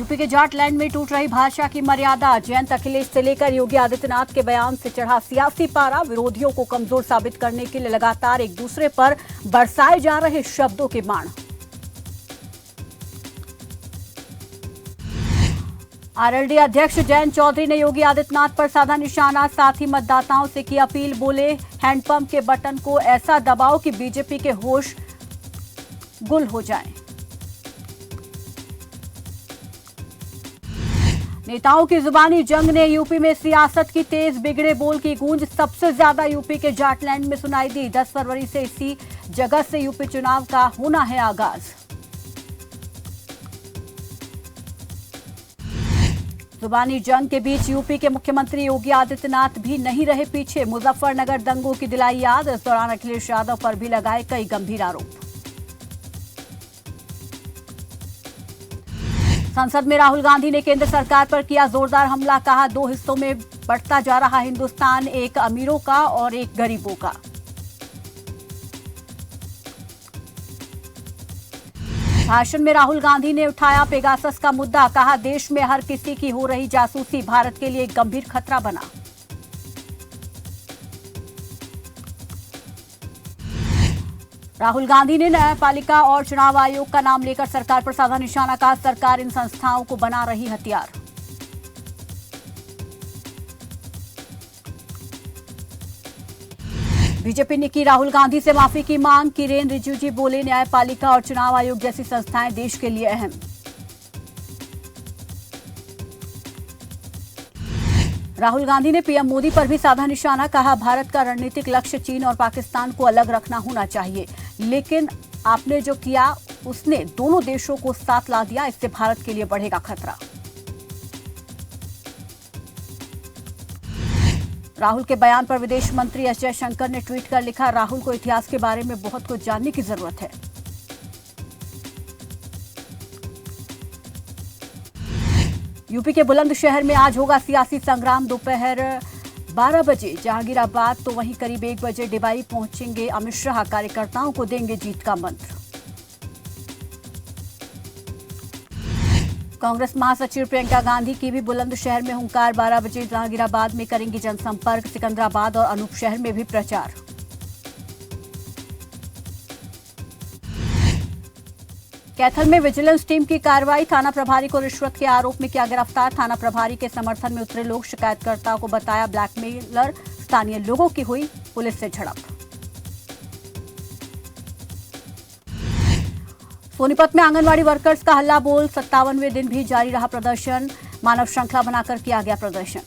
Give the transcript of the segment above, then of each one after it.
UP के जाटलैंड में टूट रही भाषा की मर्यादा। जयंत अखिलेश से लेकर योगी आदित्यनाथ के बयान से चढ़ा सियासी पारा। विरोधियों को कमजोर साबित करने के लिए लगातार एक दूसरे पर बरसाए जा रहे शब्दों के बाण। आरएलडी अध्यक्ष जयंत चौधरी ने योगी आदित्यनाथ पर साधा निशाना। साथ ही मतदाताओं से की अपील। बोले, हैंडपंप के बटन को ऐसा दबाओ कि बीजेपी के होश गुल हो जाएं। नेताओं की जुबानी जंग ने यूपी में सियासत की तेज। बिगड़े बोल की गूंज सबसे ज्यादा यूपी के जाटलैंड में सुनाई दी। 10 फरवरी से इसी जगह से यूपी चुनाव का होना है आगाज। जुबानी जंग के बीच यूपी के मुख्यमंत्री योगी आदित्यनाथ भी नहीं रहे पीछे। मुजफ्फरनगर दंगों की दिलाई याद। इस दौरान अखिलेश यादव पर भी लगाए कई गंभीर आरोप। संसद में राहुल गांधी ने केंद्र सरकार पर किया जोरदार हमला। कहा, 2 हिस्सों में बढ़ता जा रहा हिंदुस्तान, एक अमीरों का और एक गरीबों का। भाषण में राहुल गांधी ने उठाया पेगासस का मुद्दा। कहा, देश में हर किसी की हो रही जासूसी भारत के लिए एक गंभीर खतरा बना। राहुल गांधी ने न्यायपालिका और चुनाव आयोग का नाम लेकर सरकार पर साधा निशाना। कहा, सरकार इन संस्थाओं को बना रही हथियार। बीजेपी ने की राहुल गांधी से माफी की मांग। किरेन रिजिजू बोले, न्यायपालिका और चुनाव आयोग जैसी संस्थाएं देश के लिए अहम। राहुल गांधी ने पीएम मोदी पर भी साधा निशाना। कहा, भारत का रणनीतिक लक्ष्य चीन और पाकिस्तान को अलग रखना होना चाहिए, लेकिन आपने जो किया उसने दोनों देशों को साथ ला दिया। इससे भारत के लिए बढ़ेगा खतरा। राहुल के बयान पर विदेश मंत्री एस जयशंकर ने ट्वीट कर लिखा, राहुल को इतिहास के बारे में बहुत कुछ जानने की जरूरत है। यूपी के बुलंदशहर में आज होगा सियासी संग्राम। दोपहर 12 बजे जहांगीराबाद तो वहीं करीब 1 बजे डिबाई पहुंचेंगे अमित शाह। कार्यकर्ताओं को देंगे जीत का मंत्र। कांग्रेस महासचिव प्रियंका गांधी की भी बुलंदशहर में हुंकार। 12 बजे जहांगीराबाद में करेंगी जनसंपर्क। सिकंदराबाद और अनूपशहर में भी प्रचार। कैथल में विजिलेंस टीम की कार्रवाई। थाना प्रभारी को रिश्वत के आरोप में किया गिरफ्तार। थाना प्रभारी के समर्थन में उतरे लोग शिकायतकर्ता को बताया ब्लैकमेलर। स्थानीय लोगों की हुई पुलिस से झड़प। सोनीपत में आंगनवाड़ी वर्कर्स का हल्ला बोल। 57वें दिन भी जारी रहा प्रदर्शन। मानव श्रृंखला बनाकर किया गया प्रदर्शन।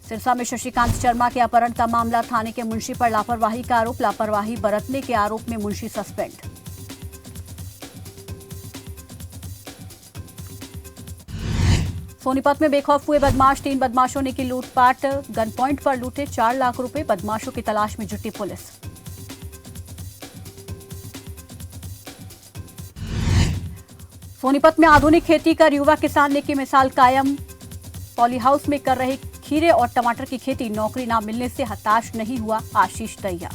सिरसा में शशिकांत शर्मा के अपहरण का मामला। थाने के मुंशी पर लापरवाही का आरोप। लापरवाही बरतने के आरोप में मुंशी सस्पेंड। सोनीपत में बेखौफ हुए बदमाश। 3 बदमाशों ने की लूटपाट। गन पॉइंट पर लूटे 4 लाख रुपए। बदमाशों की तलाश में जुटी पुलिस। सोनीपत में आधुनिक खेती कर युवा किसान ने की मिसाल कायम। पॉली हाउस में कर रहे खीरे और टमाटर की खेती। नौकरी न मिलने से हताश नहीं हुआ आशीष दैया।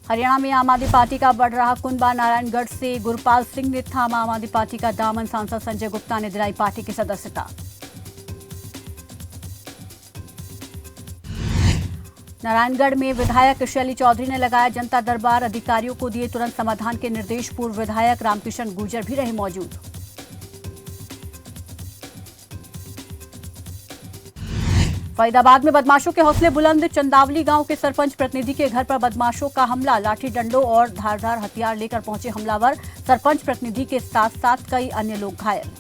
हरियाणा में आम आदमी पार्टी का बढ़ रहा कुनबा। नारायणगढ़ से गुरपाल सिंह ने थामा आम आदमी पार्टी का दामन। सांसद संजय गुप्ता ने दिलाई पार्टी की सदस्यता। नारायणगढ़ में विधायक शैली चौधरी ने लगाया जनता दरबार। अधिकारियों को दिए तुरंत समाधान के निर्देश। पूर्व विधायक रामकिशन गुर्जर भी रहे मौजूद। फरीदाबाद में बदमाशों के हौसले बुलंद। चंदावली गांव के सरपंच प्रतिनिधि के घर पर बदमाशों का हमला। लाठी डंडों और धारदार हथियार लेकर पहुंचे हमलावर। सरपंच प्रतिनिधि के साथ साथ कई अन्य लोग घायल।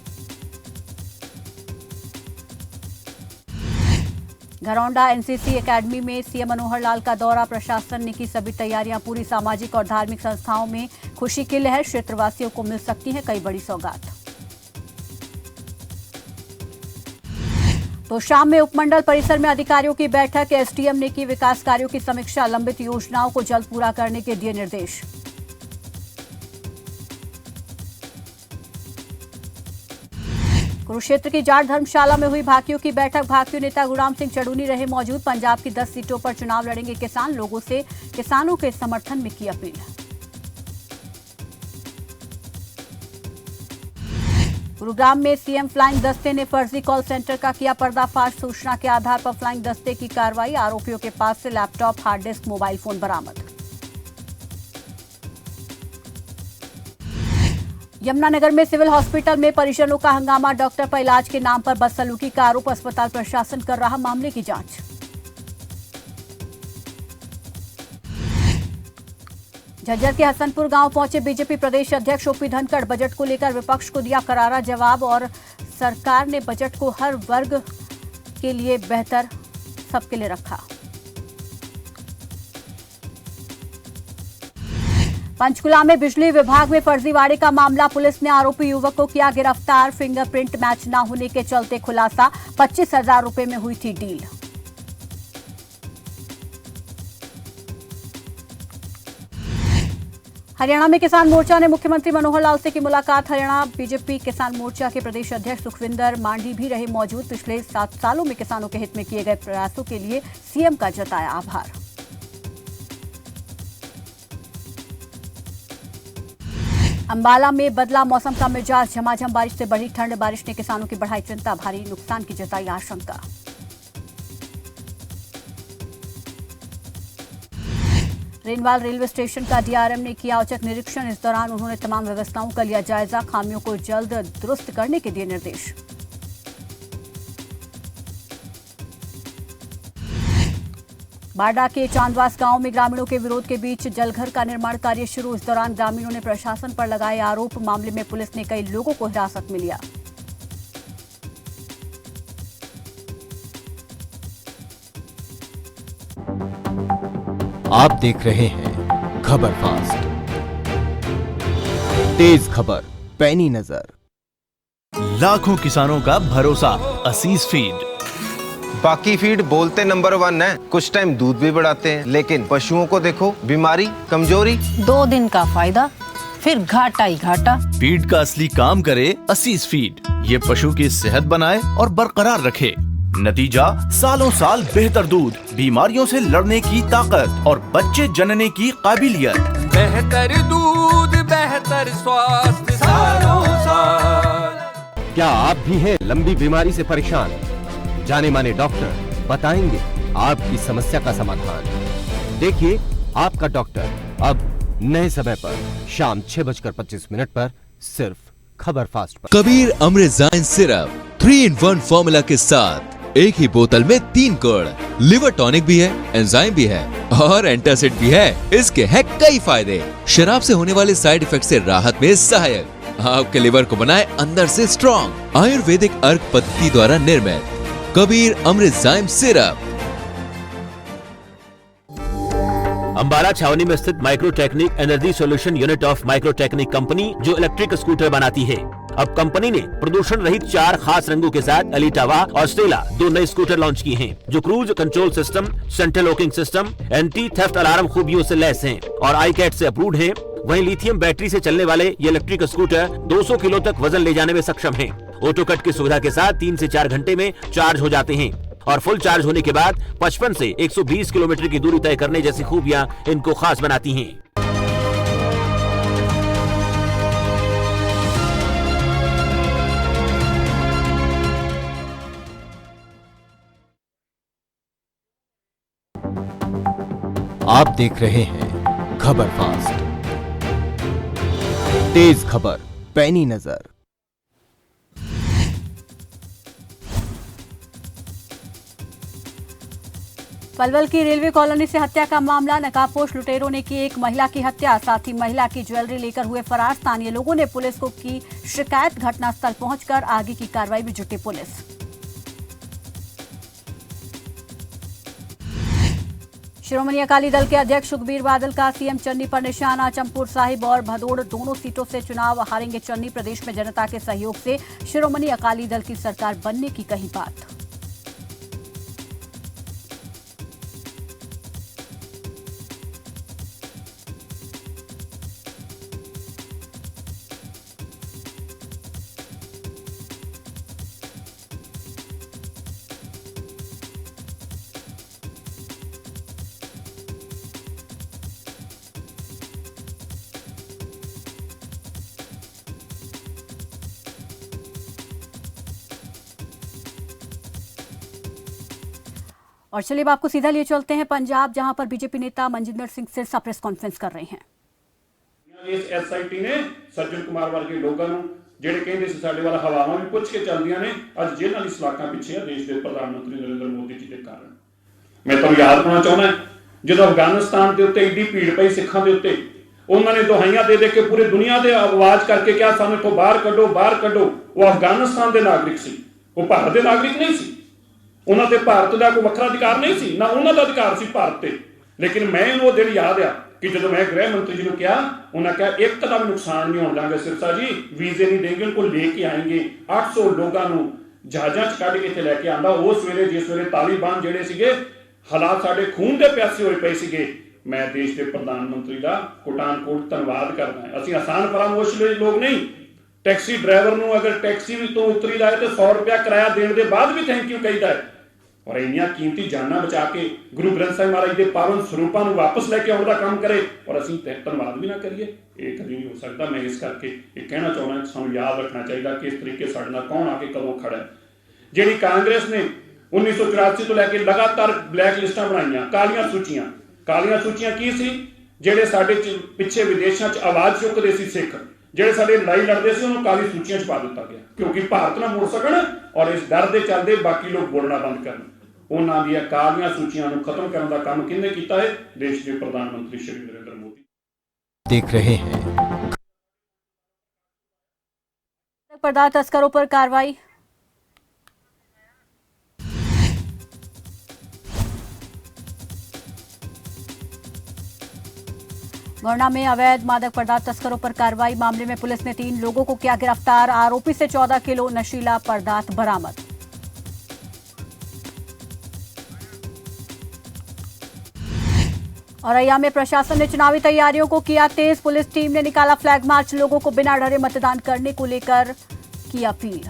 घरौंडा एनसीसी एकेडमी में सीएम मनोहर लाल का दौरा। प्रशासन ने की सभी तैयारियां पूरी। सामाजिक और धार्मिक संस्थाओं में खुशी की लहर। क्षेत्रवासियों को मिल सकती है कई बड़ी सौगात। तो शाम में उपमंडल परिसर में अधिकारियों की बैठक। एसडीएम ने की विकास कार्यों की समीक्षा। लंबित योजनाओं को जल्द पूरा करने के दिए निर्देश। कुरुक्षेत्र की जाट धर्मशाला में हुई भाकियों की बैठक। भाकियों नेता गुरराम सिंह चड़ूनी रहे मौजूद। पंजाब की 10 सीटों पर चुनाव लड़ेंगे किसान। लोगों से किसानों के समर्थन में की अपील। गुरुग्राम में सीएम फ्लाइंग दस्ते ने फर्जी कॉल सेंटर का किया पर्दाफाश। सूचना के आधार पर फ्लाइंग दस्ते की कार्रवाई। आरोपियों के पास से laptop, hard disk, mobile phone बरामद। यमुनानगर में सिविल हॉस्पिटल में परिजनों का हंगामा। डॉक्टर पर इलाज के नाम पर बदसलूकी का आरोप। अस्पताल प्रशासन कर रहा मामले की जांच। झज्जर के हसनपुर गांव पहुंचे बीजेपी प्रदेश अध्यक्ष ओपी धनखड़। बजट को लेकर विपक्ष को दिया करारा जवाब और सरकार ने बजट को हर वर्ग के लिए बेहतर सबके लिए रखा। पंचकुला में बिजली विभाग में फर्जीवाड़े का मामला। पुलिस ने आरोपी युवक को किया गिरफ्तार। फिंगरप्रिंट मैच न होने के चलते खुलासा। 25,000 रुपए में हुई थी डील। हरियाणा में किसान मोर्चा ने मुख्यमंत्री मनोहर लाल से की मुलाकात। हरियाणा बीजेपी किसान मोर्चा के प्रदेश अध्यक्ष सुखविंदर मांडी भी रहे मौजूद। पिछले 7 सालों में किसानों के हित में किए गए प्रयासों के लिए सीएम का जताया आभार। अंबाला में बदला मौसम का मिजाज। झमाझम बारिश से बढ़ी ठंड। बारिश ने किसानों की बढ़ाई चिंता। भारी नुकसान की जताई आशंका। रेनवाल रेलवे स्टेशन का डीआरएम ने किया औचक निरीक्षण। इस दौरान उन्होंने तमाम व्यवस्थाओं का लिया जायजा। खामियों को जल्द दुरुस्त करने के दिए निर्देश। बाडा के चांदवास गांव में ग्रामीणों के विरोध के बीच जलघर का निर्माण कार्य शुरू। इस दौरान ग्रामीणों ने प्रशासन पर लगाए आरोप। मामले में पुलिस ने कई लोगों को हिरासत में लिया। आप देख रहे हैं खबर फास्ट। तेज खबर, पैनी नजर। लाखों किसानों का भरोसा असीस फीड। बाकी फीड बोलते नंबर 1 है, कुछ टाइम दूध भी बढ़ाते हैं, लेकिन पशुओं को देखो बीमारी, कमजोरी। 2 दिन का फायदा फिर घाटा ही घाटा। फीड का असली काम करे असीस फीड। ये पशु की सेहत बनाए और बरकरार रखे। नतीजा सालों साल बेहतर दूध, बीमारियों से लड़ने की ताकत और बच्चे जनने की काबिलियत। बेहतर दूध, बेहतर स्वास्थ्य सालों साल। क्या आप भी हैं लंबी बीमारी से परेशान? जाने माने डॉक्टर बताएंगे आपकी समस्या का समाधान। देखिए आपका डॉक्टर अब नए समय पर शाम 6:25 पर सिर्फ खबर फास्ट पर। कबीर अमृतजाइन सिरप 3-in-1 फॉर्मूला के साथ एक ही बोतल में 3 गुण। लिवर टॉनिक भी है, एंजाइम भी है और एंटासिड भी है। इसके है कई फायदे। शराब से होने वाले साइड इफेक्ट से राहत में सहायक। आपके लिवर को बनाए अंदर से स्ट्रॉन्ग। आयुर्वेदिक अर्क पद्धति द्वारा निर्मित कबीर अमृतजाइन सिरप। अंबाला छावनी में स्थित Microtechnic energy solution unit of Microtechnic company जो इलेक्ट्रिक स्कूटर बनाती है। अब कंपनी ने प्रदूषण रहित 4 खास रंगों के साथ एलिटावा और स्टेला 2 नए स्कूटर लॉन्च किए हैं जो cruise control system, central locking system, anti theft alarm खूबियों से लैस हैं और आईकैट से अप्रूव्ड हैं। वहीं लिथियम बैटरी से चलने वाले ये इलेक्ट्रिक स्कूटर 200 किलो तक वजन ले जाने में सक्षम हैं। ऑटो कट की सुविधा के साथ 3 से 4 घंटे में चार्ज हो जाते हैं और फुल चार्ज होने के बाद 55 से 120 किलोमीटर की दूरी तय करने जैसी खूबियां इनको खास बनाती हैं। आप देख रहे हैं खबर फास्ट। तेज खबर, पैनी नजर। पलवल की रेलवे कॉलोनी से हत्या का मामला। नकाबपोश लुटेरों ने की एक महिला की हत्या, साथ ही महिला की ज्वेलरी लेकर हुए फरार। स्थानीय लोगों ने पुलिस को की शिकायत। घटनास्थल पहुंचकर आगे की कार्रवाई में जुटी पुलिस। शिरोमणि अकाली दल के अध्यक्ष सुखबीर बादल का सीएम चन्नी पर निशाना। चमकौर साहिब और भदोड़ दोनों सीटों से चुनाव हारेंगे चन्नी। प्रदेश में जनता के सहयोग से शिरोमणि अकाली दल की सरकार बनने की कही बात। और चलिए अब आपको सीधा लिए चलते हैं पंजाब, जहां पर बीजेपी नेता मनजिंदर सिंह सिरसा प्रेस कॉन्फ्रेंस कर रहे हैं। इस एसआईटी ने सज्जन कुमार वर्गे लोगों ਨੂੰ ਜਿਹੜੇ ਕਹਿੰਦੇ ਸੀ ਸਾਡੇ ਵਾਲਾ ਹਵਾਵਾਂ ਵੀ ਪੁੱਛ ਕੇ ਚੱਲਦੀਆਂ ਨੇ, ਅੱਜ ਜੇਲ੍ਹਾਂ ਦੀ ਸਲਾਖਾਂ ਪਿੱਛੇ ਆ ਦੇਸ਼ ਦੇ ਪ੍ਰਧਾਨ ਮੰਤਰੀ ਨਰਿੰਦਰ ਮੋਦੀ ਜੀ ਦੇ ਕਾਰਨ। ਮੈਂ ਤੁਹਾਨੂੰ ਯਾਦ ਕਰਾਉਣਾ ਚਾਹੁੰਦਾ, ਜਦੋਂ ਅਫਗਾਨਿਸਤਾਨ ਦੇ ਉੱਤੇ ਏਡੀ ਭੀੜ ਪਈ ਸਿੱਖਾਂ ਦੇ ਉੱਤੇ, ਉਹਨਾਂ ਨੇ ਦੁਹਾਈਆਂ ਦੇ ਦੇ ਕੇ ਪੂਰੀ ਦੁਨੀਆ ਦੇ ਆਵਾਜ਼ ਕਰਕੇ ਕਿਹਾ ਸਾਨੂੰ ਇੱਥੋਂ ਬਾਹਰ ਕੱਢੋ, ਬਾਹਰ ਕੱਢੋ। ਉਹ ਅਫਗਾਨਿਸਤਾਨ ਦੇ ਨਾਗਰਿਕ ਸੀ, ਉਹ ਭਾਰਤ ਦੇ ਨਾਗਰਿਕ ਨਹੀਂ ਸੀ। ਉਹਨਾਂ ਤੇ ਭਾਰਤ ਦਾ ਕੋਈ ਵੱਖਰਾ ਅਧਿਕਾਰ ਨਹੀਂ ਸੀ, ਨਾ ਉਹਨਾਂ ਦਾ ਅਧਿਕਾਰ ਸੀ ਭਾਰਤ ਤੇ। ਲੇਕਿਨ ਮੈਂ ਉਹ ਦਿਨ ਯਾਦ ਆ कि जो मैं गृह मंत्री जी ने कहा, उन्होंने कहा एक का भी नुकसान नहीं होने देंगे सिरसा जी, वीजे नहीं देंगे, उनको लेके आएंगे। 800 लोगों को जहाजा च कढ़ के इत्थे लैके आंदा। उस वेले जिस वेले तालिबान जिहड़े सीगे हालात साडे खून दे प्यासे होए पए सीगे, मैं देश के प्रधानमंत्री का कोटान-कोट धन्नवाद करदा। असीं आसान फरामोश लोग नहीं। टैक्सी ड्राइवर नूं अगर टैक्सी तो उतरी जाए तो 100 रुपया किराया देने के बाद भी थैंक यू कहीदा है। और इन्नियां कीमती जाना बचा के गुरु ग्रंथ साहिब महाराज के पावन स्वरूपों को वापस लैके आने का काम करे और असीं धन्नवाद भी ना करिए, ये कभी नहीं हो सकता। मैं इस करके ये कहना चाहना कि सानूं याद रखना चाहिए कि इस तरीके साडे नाल कौन आके कदों खड़ा है। जिहड़ी कांग्रेस ने 1984 तो लैके लगातार ब्लैक लिस्टां बनाईयां, कालियां सूचियां की सी? जिहड़े साडे पिछे विदेशों च आवाज़ चुकदे सी सिख, जिहड़े साडे लड़ाई लड़दे सी, उन्होंने काली सूचियां च पा दिता गया क्योंकि भारत ना मुड़ सकण और इस डर के चलते बाकी लोग बोलना बंद करन। उन्हां दी कालियां सूचियां नूं खत्म करने का काम किहने कीता है? देश के प्रधानमंत्री श्री नरेंद्र मोदी देख रहे हैं। पदार्थ तस्करों पर कार्रवाई। वरना में अवैध मादक पदार्थ तस्करों पर कार्रवाई। मामले में पुलिस ने 3 लोगों को किया गिरफ्तार। आरोपी से 14 किलो नशीला पदार्थ बरामद। औरैया में प्रशासन ने चुनावी तैयारियों को किया तेज। पुलिस टीम ने निकाला फ्लैग मार्च। लोगों को बिना डरे मतदान करने को लेकर की अपील।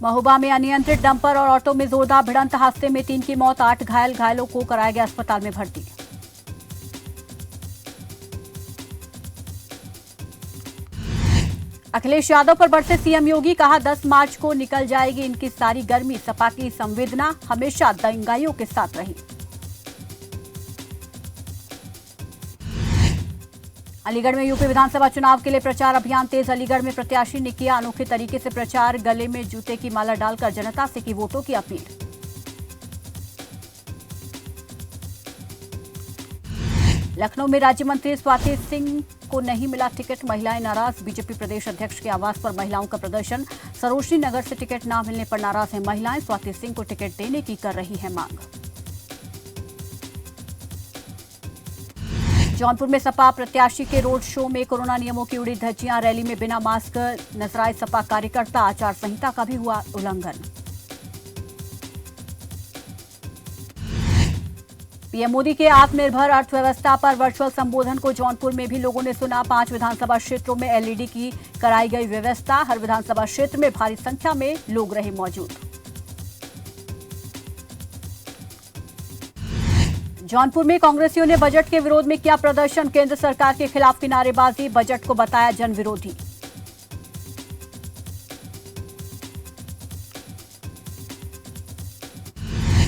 महोबा में अनियंत्रित डंपर और ऑटो में जोरदार भिड़ंत। हादसे में 3 की मौत, 8 घायल। घायलों को कराया गया अस्पताल में भर्ती। अखिलेश यादव पर बरसे सीएम योगी, कहा 10 मार्च को निकल जाएगी इनकी सारी गर्मी। सपा की संवेदना हमेशा दंगाइयों के साथ रही। अलीगढ़ में यूपी विधानसभा चुनाव के लिए प्रचार अभियान तेज। अलीगढ़ में प्रत्याशी ने किया अनोखे तरीके से प्रचार। गले में जूते की माला डालकर जनता से की वोटों की अपील। लखनऊ में राज्य मंत्री स्वाति सिंह को नहीं मिला टिकट, महिलाएं नाराज। बीजेपी प्रदेश अध्यक्ष के आवास पर महिलाओं का प्रदर्शन। सरोजनी नगर से टिकट न मिलने पर नाराज हैं महिलाएं। स्वाति सिंह को टिकट देने की कर रही है मांग। जौनपुर में सपा प्रत्याशी के रोड शो में कोरोना नियमों की उड़ी धज्जियां। रैली में बिना मास्क नजर आए सपा कार्यकर्ता। आचार संहिता का भी हुआ उल्लंघन। पीएम मोदी के आत्मनिर्भर अर्थव्यवस्था पर वर्चुअल संबोधन को जौनपुर में भी लोगों ने सुना। 5 विधानसभा क्षेत्रों में एलईडी की कराई गई व्यवस्था। हर विधानसभा क्षेत्र में भारी संख्या में लोग रहे मौजूद। जौनपुर में कांग्रेसियों ने बजट के विरोध में किया प्रदर्शन। केंद्र सरकार के खिलाफ की नारेबाजी। बजट को बताया जन विरोधी।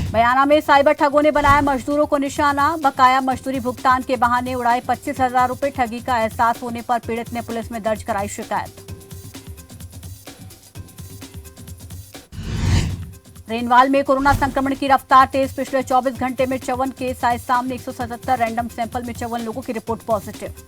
बयाना में साइबर ठगों ने बनाया मजदूरों को निशाना। बकाया मजदूरी भुगतान के बहाने उड़ाए 25,000 रुपए। ठगी का एहसास होने पर पीड़ित ने पुलिस में दर्ज कराई शिकायत। रेनवाल में कोरोना संक्रमण की रफ्तार तेज। पिछले 24 घंटे में 54 केस आए सामने। 177 रैंडम सैंपल में 54 लोगों की रिपोर्ट पॉजिटिव।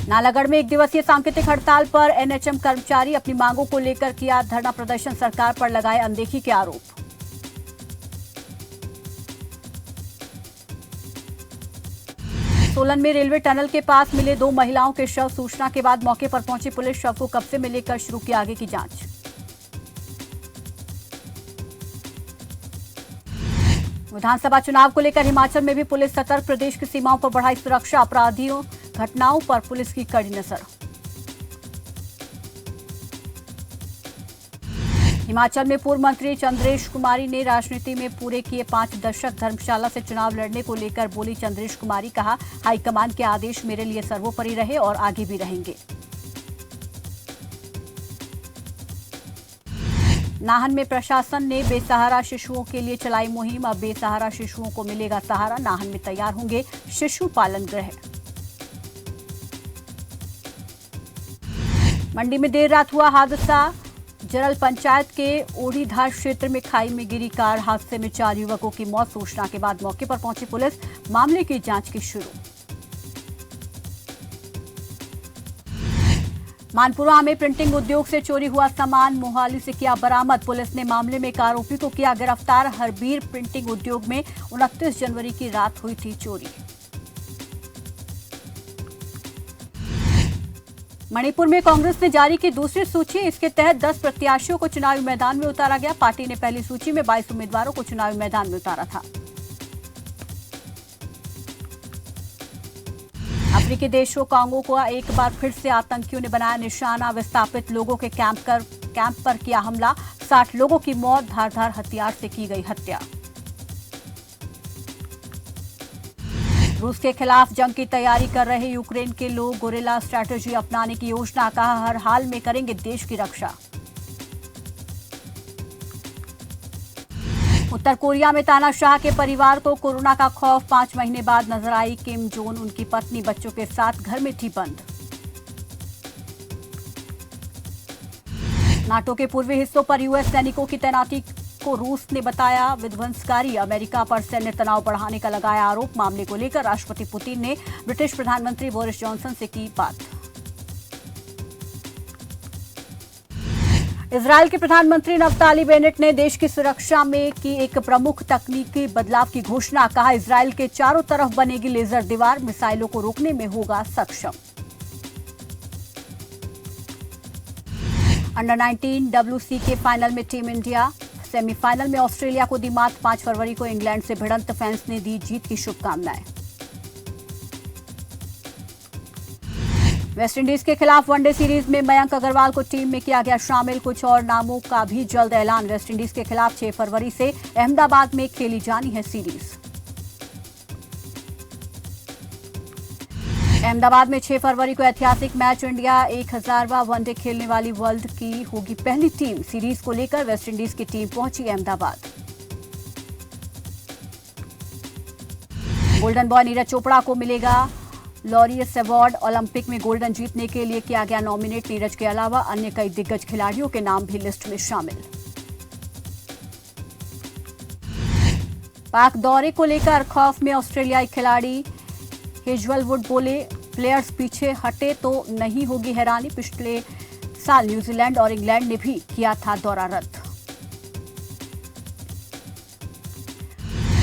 नालागढ़ में 1 दिवसीय सांकेतिक हड़ताल पर एनएचएम कर्मचारी। अपनी मांगों को लेकर किया धरना प्रदर्शन। सरकार पर लगाए अनदेखी के आरोप। सोलन में रेलवे टनल के पास मिले 2 महिलाओं के शव। सूचना के बाद मौके पर पहुंची पुलिस। शव को कब्जे में लेकर शुरू की आगे की जांच। विधानसभा चुनाव को लेकर हिमाचल में भी पुलिस सतर्क। प्रदेश की सीमाओं पर बढ़ाई सुरक्षा। अपराधियों घटनाओं पर पुलिस की कड़ी नजर। हिमाचल में पूर्व मंत्री चंद्रेश कुमारी ने राजनीति में पूरे किए 5 दशक। धर्मशाला से चुनाव लड़ने को लेकर बोली चंद्रेश कुमारी। कहा हाईकमान के आदेश मेरे लिए सर्वोपरि रहे और आगे भी रहेंगे। नाहन में प्रशासन ने बेसहारा शिशुओं के लिए चलाई मुहिम। अब बेसहारा शिशुओं को मिलेगा सहारा। नाहन में तैयार होंगे शिशु पालन गृह। मंडी में देर रात हुआ हादसा। जरल पंचायत के ओढ़ीधार क्षेत्र में खाई में गिरी कार। हादसे में 4 युवकों की मौत। सूचना के बाद मौके पर पहुंची पुलिस। मामले की जांच की शुरू। मानपुरा में प्रिंटिंग उद्योग से चोरी हुआ सामान मोहाली से किया बरामद। पुलिस ने मामले में एक आरोपी को किया गिरफ्तार। हरबीर प्रिंटिंग उद्योग में 29 जनवरी की रात हुई थी चोरी। मणिपुर में कांग्रेस ने जारी की दूसरी सूची। इसके तहत 10 प्रत्याशियों को चुनावी मैदान में उतारा गया। पार्टी ने पहली सूची में 22 उम्मीदवारों को चुनावी मैदान में उतारा था। अफ्रीकी देशों कांगो को एक बार फिर से आतंकियों ने बनाया निशाना। विस्थापित लोगों के कैंप पर किया हमला। 60 लोगों की मौत। धारदार हथियार से की गई हत्या। रूस के खिलाफ जंग की तैयारी कर रहे यूक्रेन के लोग गोरिल्ला स्ट्रैटेजी अपनाने की योजना। कहा हर हाल में करेंगे देश की रक्षा। उत्तर कोरिया में तानाशाह के परिवार को कोरोना का खौफ। 5 महीने बाद नजर आई किम जोन। उनकी पत्नी बच्चों के साथ घर में थी बंद। नाटो के पूर्वी हिस्सों पर यूएस सैनिकों की तैनाती को रूस ने बताया विध्वंसकारी। अमेरिका पर सैन्य तनाव बढ़ाने का लगाया आरोप। मामले को लेकर राष्ट्रपति पुतिन ने ब्रिटिश प्रधानमंत्री बोरिस जॉनसन से की बात। इजरायल के प्रधानमंत्री नफ्ताली बेनेट ने देश की सुरक्षा में की एक प्रमुख तकनीकी बदलाव की घोषणा। कहा इजरायल के चारों तरफ बनेगी लेजर दीवार। मिसाइलों को रोकने में होगा सक्षम। अंडर 19 WC के फाइनल में टीम इंडिया। सेमीफाइनल में ऑस्ट्रेलिया को दी मात। 5 फरवरी को इंग्लैंड से भिड़ंत। फैंस ने दी जीत की शुभकामनाएं। वेस्टइंडीज के खिलाफ वनडे सीरीज में मयंक अग्रवाल को टीम में किया गया शामिल। कुछ और नामों का भी जल्द ऐलान। वेस्टइंडीज के खिलाफ 6 फरवरी से अहमदाबाद में खेली जानी है सीरीज। अहमदाबाद में 6 फरवरी को ऐतिहासिक मैच। इंडिया 1000वां वनडे खेलने वाली वर्ल्ड की होगी पहली टीम। सीरीज को लेकर वेस्टइंडीज की टीम पहुंची अहमदाबाद। गोल्डन बॉय नीरज चोपड़ा को मिलेगा लॉरियस अवार्ड। ओलंपिक में गोल्डन जीतने के लिए किया गया नॉमिनेट। नीरज के अलावा अन्य कई दिग्गज खिलाड़ियों के नाम भी लिस्ट में शामिल। पाक दौरे को लेकर खौफ में ऑस्ट्रेलियाई खिलाड़ी हेजलवुड बोले प्लेयर्स पीछे हटे तो नहीं होगी हैरानी। पिछले साल न्यूजीलैंड और इंग्लैंड ने भी किया था दौरा रद्द।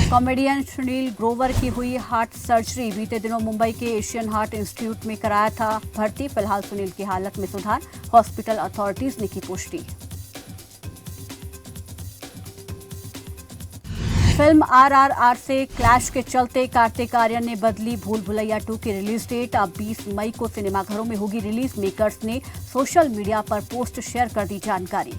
कॉमेडियन सुनील ग्रोवर की हुई हार्ट सर्जरी। बीते दिनों मुंबई के एशियन हार्ट इंस्टीट्यूट में कराया था भर्ती। फिलहाल सुनील की हालत में सुधार। हॉस्पिटल अथॉरिटीज ने की पुष्टि। फिल्म RRR से क्लैश के चलते कार्तिक आर्यन ने बदली भूल भुलैया 2 की रिलीज डेट। अब 20 मई को सिनेमाघरों में होगी रिलीज। मेकर्स ने सोशल मीडिया पर पोस्ट शेयर कर दी जानकारी।